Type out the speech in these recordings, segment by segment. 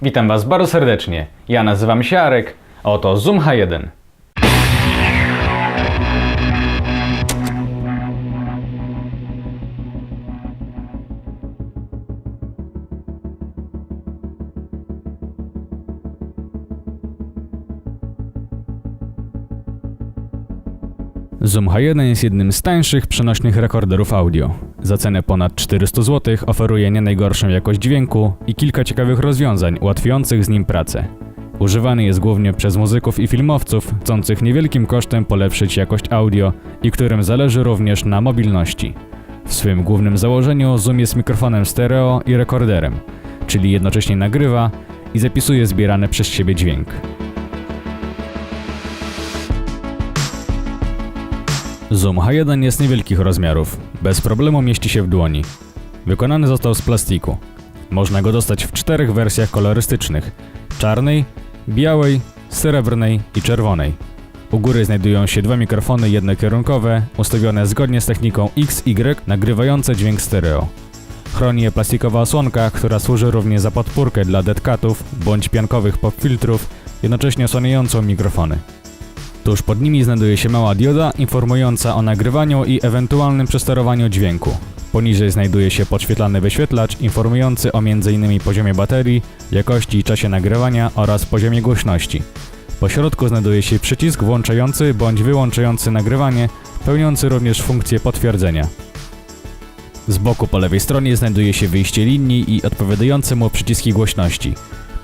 Witam Was bardzo serdecznie. Ja nazywam się Arek, a oto Zoom H1. Zoom H1 jest jednym z tańszych przenośnych rekorderów audio. Za cenę ponad 400 zł oferuje nie najgorszą jakość dźwięku i kilka ciekawych rozwiązań ułatwiających z nim pracę. Używany jest głównie przez muzyków i filmowców, chcących niewielkim kosztem polepszyć jakość audio i którym zależy również na mobilności. W swym głównym założeniu Zoom jest mikrofonem stereo i rekorderem, czyli jednocześnie nagrywa i zapisuje zbierany przez siebie dźwięk. Zoom H1 jest niewielkich rozmiarów, bez problemu mieści się w dłoni. Wykonany został z plastiku. Można go dostać w 4 wersjach kolorystycznych: czarnej, białej, srebrnej i czerwonej. U góry znajdują się 2 mikrofony jednokierunkowe, ustawione zgodnie z techniką XY, nagrywające dźwięk stereo. Chroni je plastikowa osłonka, która służy również za podpórkę dla deadcatów bądź piankowych popfiltrów, jednocześnie osłaniającą mikrofony. Tuż pod nimi znajduje się mała dioda informująca o nagrywaniu i ewentualnym przesterowaniu dźwięku. Poniżej znajduje się podświetlany wyświetlacz informujący o m.in. poziomie baterii, jakości i czasie nagrywania oraz poziomie głośności. Po środku znajduje się przycisk włączający bądź wyłączający nagrywanie, pełniący również funkcję potwierdzenia. Z boku po lewej stronie znajduje się wyjście linii i odpowiadające mu przyciski głośności.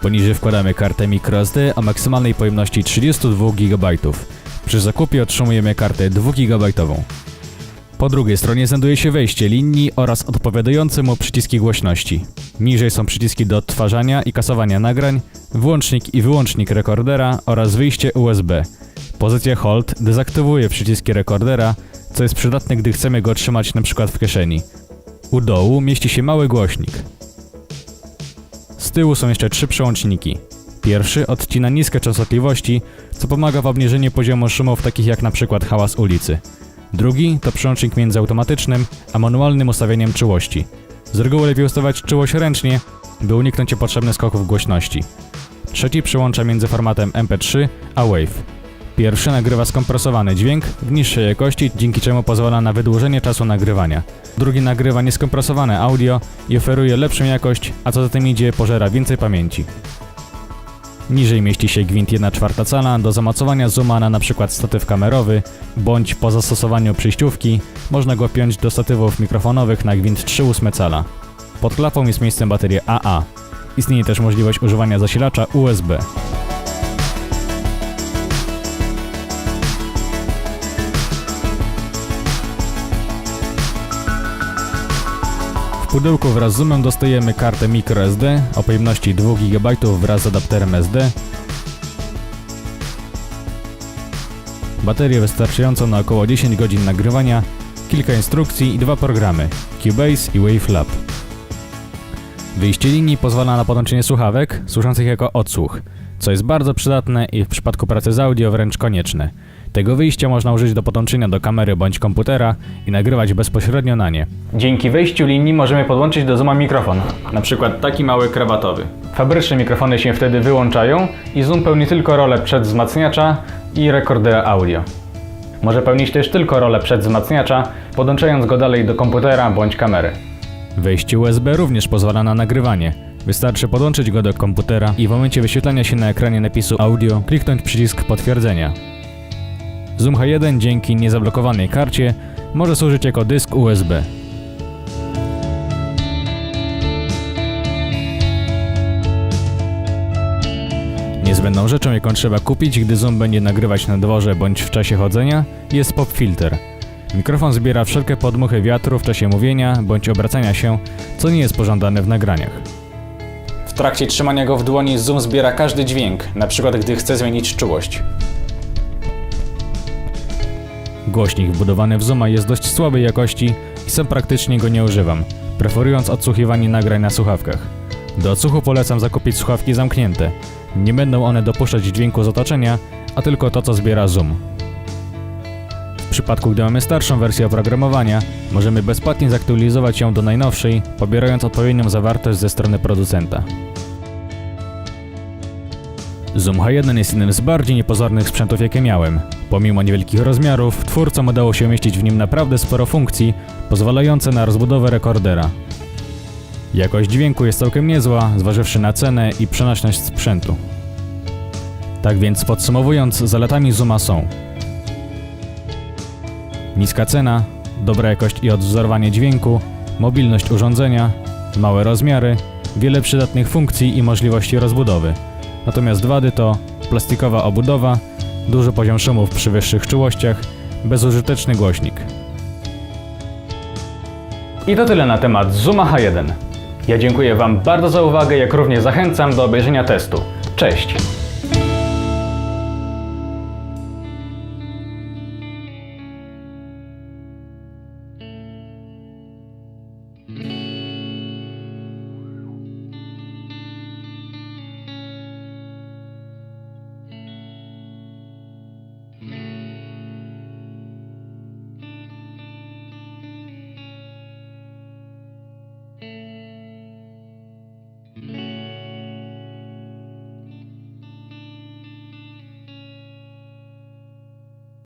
Poniżej wkładamy kartę microSD o maksymalnej pojemności 32 GB. Przy zakupie otrzymujemy kartę 2 GB. Po drugiej stronie znajduje się wejście linii oraz odpowiadające mu przyciski głośności. Niżej są przyciski do odtwarzania i kasowania nagrań, włącznik i wyłącznik rekordera oraz wyjście USB. Pozycja Hold dezaktywuje przyciski rekordera, co jest przydatne, gdy chcemy go trzymać np. w kieszeni. U dołu mieści się mały głośnik. Z tyłu są jeszcze 3 przełączniki. Pierwszy odcina niskie częstotliwości, co pomaga w obniżeniu poziomu szumów takich jak np. hałas ulicy. Drugi to przełącznik między automatycznym a manualnym ustawieniem czułości. Z reguły lepiej ustawiać czułość ręcznie, by uniknąć niepotrzebnych skoków głośności. Trzeci przełącza między formatem MP3 a WAV. Pierwszy nagrywa skompresowany dźwięk w niższej jakości, dzięki czemu pozwala na wydłużenie czasu nagrywania. Drugi nagrywa nieskompresowane audio i oferuje lepszą jakość, a co za tym idzie, pożera więcej pamięci. Niżej mieści się gwint 1/4 cala do zamocowania zooma na np. statyw kamerowy, bądź po zastosowaniu przyjściówki można go piąć do statywów mikrofonowych na gwint 3/8 cala. Pod klapą jest miejsce na baterię AA. Istnieje też możliwość używania zasilacza USB. W pudełku wraz z zoomem dostajemy kartę microSD o pojemności 2 GB wraz z adapterem SD, baterię wystarczającą na około 10 godzin nagrywania, kilka instrukcji i 2 programy Cubase i WaveLab. Wyjście linii pozwala na podłączenie słuchawek służących jako odsłuch, co jest bardzo przydatne i w przypadku pracy z audio wręcz konieczne. Tego wyjścia można użyć do podłączenia do kamery bądź komputera i nagrywać bezpośrednio na nie. Dzięki wejściu linii możemy podłączyć do zooma mikrofon, np. taki mały krawatowy. Fabryczne mikrofony się wtedy wyłączają i zoom pełni tylko rolę przedwzmacniacza i rekordera audio. Może pełnić też tylko rolę przedwzmacniacza, podłączając go dalej do komputera bądź kamery. Wejście USB również pozwala na nagrywanie. Wystarczy podłączyć go do komputera i w momencie wyświetlania się na ekranie napisu audio kliknąć przycisk potwierdzenia. Zoom H1 dzięki niezablokowanej karcie może służyć jako dysk USB. Niezbędną rzeczą, jaką trzeba kupić, gdy zoom będzie nagrywać na dworze bądź w czasie chodzenia, jest popfilter. Mikrofon zbiera wszelkie podmuchy wiatru w czasie mówienia bądź obracania się, co nie jest pożądane w nagraniach. W trakcie trzymania go w dłoni zoom zbiera każdy dźwięk, np. gdy chce zmienić czułość. Głośnik wbudowany w zooma jest dość słabej jakości i sam praktycznie go nie używam, preferując odsłuchiwanie nagrań na słuchawkach. Do odsłuchu polecam zakupić słuchawki zamknięte. Nie będą one dopuszczać dźwięku z otoczenia, a tylko to, co zbiera zoom. W przypadku, gdy mamy starszą wersję oprogramowania, możemy bezpłatnie zaktualizować ją do najnowszej, pobierając odpowiednią zawartość ze strony producenta. Zoom H1 jest jednym z bardziej niepozornych sprzętów, jakie miałem. Pomimo niewielkich rozmiarów, twórcom udało się umieścić w nim naprawdę sporo funkcji, pozwalające na rozbudowę rekordera. Jakość dźwięku jest całkiem niezła, zważywszy na cenę i przenośność sprzętu. Tak więc podsumowując, zaletami Zooma są: niska cena, dobra jakość i odwzorowanie dźwięku, mobilność urządzenia, małe rozmiary, wiele przydatnych funkcji i możliwości rozbudowy. Natomiast wady to plastikowa obudowa, duży poziom szumów przy wyższych czułościach, bezużyteczny głośnik. I to tyle na temat Zooma H1. Ja dziękuję Wam bardzo za uwagę, jak również zachęcam do obejrzenia testu. Cześć!